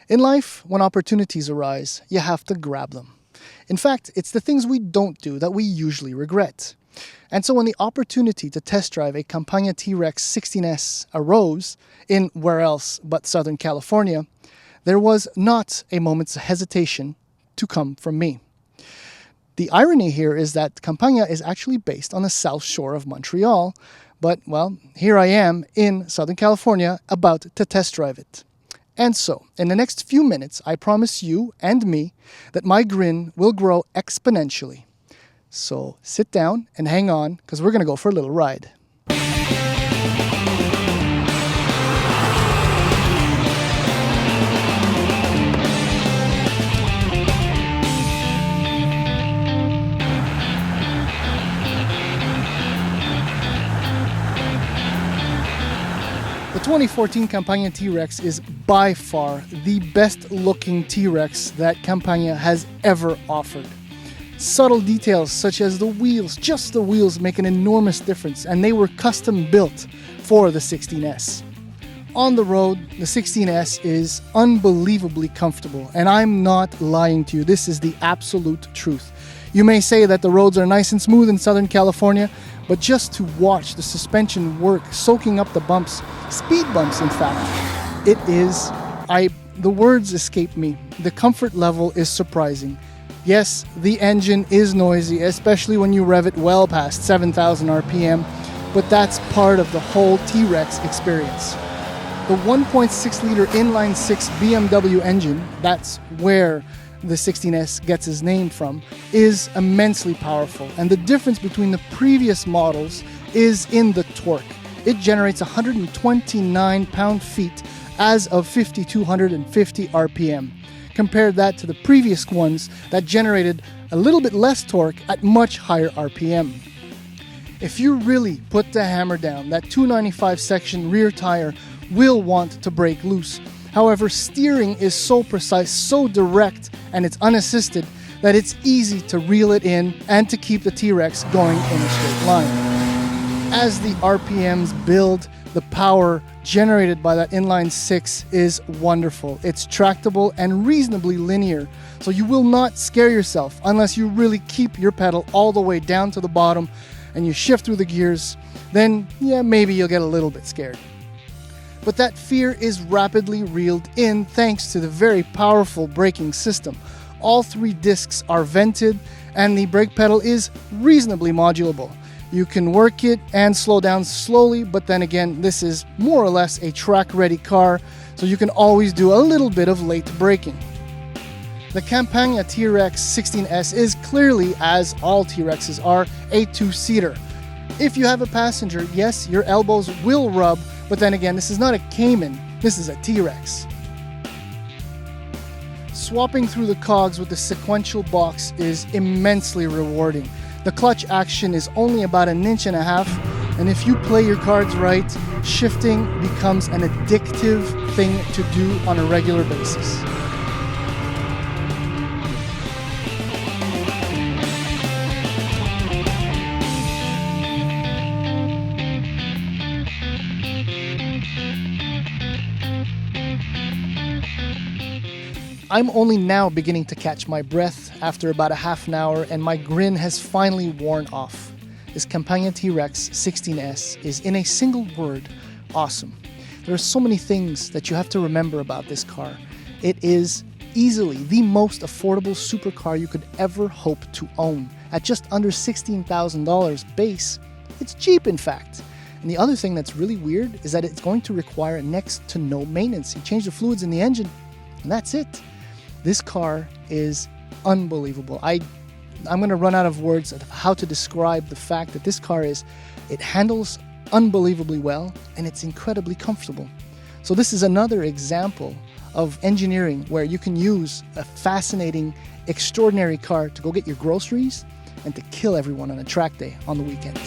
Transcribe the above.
In life, when opportunities arise, you have to grab them. In fact, it's the things we don't do that we usually regret. And so when the opportunity to test drive a Campagna T-Rex 16S arose in where else but Southern California, there was not a moment's hesitation to come from me. The irony here is that Campagna is actually based on the south shore of Montreal, but, well, here I am in Southern California about to test drive it. And so, in the next few minutes, I promise you and me that my grin will grow exponentially. So sit down and hang on, because we're going to go for a little ride. The 2014 Campagna T-Rex is by far the best looking T-Rex that Campagna has ever offered. Subtle details such as the wheels, just the wheels, make an enormous difference, and they were custom built for the 16S. On the road, the 16S is unbelievably comfortable, and I'm not lying to you, this is the absolute truth. You may say that the roads are nice and smooth in Southern California, but just to watch the suspension work, soaking up the bumps, speed bumps in fact, the words escape me. The comfort level is surprising. Yes, the engine is noisy, especially when you rev it well past 7,000 RPM, but that's part of the whole T-Rex experience. The 1.6-liter inline-six BMW engine, that's where the 16S gets its name from, is immensely powerful, and the difference between the previous models is in the torque. It generates 129 pound-feet as of 5,250 RPM. Compare that to the previous ones that generated a little bit less torque at much higher RPM. If you really put the hammer down, that 295 section rear tire will want to break loose. However, steering is so precise, so direct, and it's unassisted that it's easy to reel it in and to keep the T-Rex going in a straight line. As the RPMs build, the power generated by that inline-six is wonderful. It's tractable and reasonably linear, so you will not scare yourself unless you really keep your pedal all the way down to the bottom and you shift through the gears. Then, yeah, maybe you'll get a little bit scared. But that fear is rapidly reeled in thanks to the very powerful braking system. All three discs are vented and the brake pedal is reasonably modulable. You can work it and slow down slowly, but then again, this is more or less a track-ready car, so you can always do a little bit of late braking. The Campagna T-Rex 16S is clearly, as all T-Rexes are, a two-seater. If you have a passenger, yes, your elbows will rub, but then again, this is not a Cayman, this is a T-Rex. Swapping through the cogs with the sequential box is immensely rewarding. The clutch action is only about 1.5 inches, and if you play your cards right, shifting becomes an addictive thing to do on a regular basis. I'm only now beginning to catch my breath after about a half an hour, and my grin has finally worn off. This Campagna T-Rex 16S is, in a single word, awesome. There are so many things that you have to remember about this car. It is easily the most affordable supercar you could ever hope to own. At just under $16,000 base, it's cheap in fact. And the other thing that's really weird is that it's going to require next to no maintenance. You change the fluids in the engine, and that's it. This car is unbelievable. I'm going to run out of words of how to describe the fact that this car it handles unbelievably well and it's incredibly comfortable. So this is another example of engineering where you can use a fascinating, extraordinary car to go get your groceries and to kill everyone on a track day on the weekend.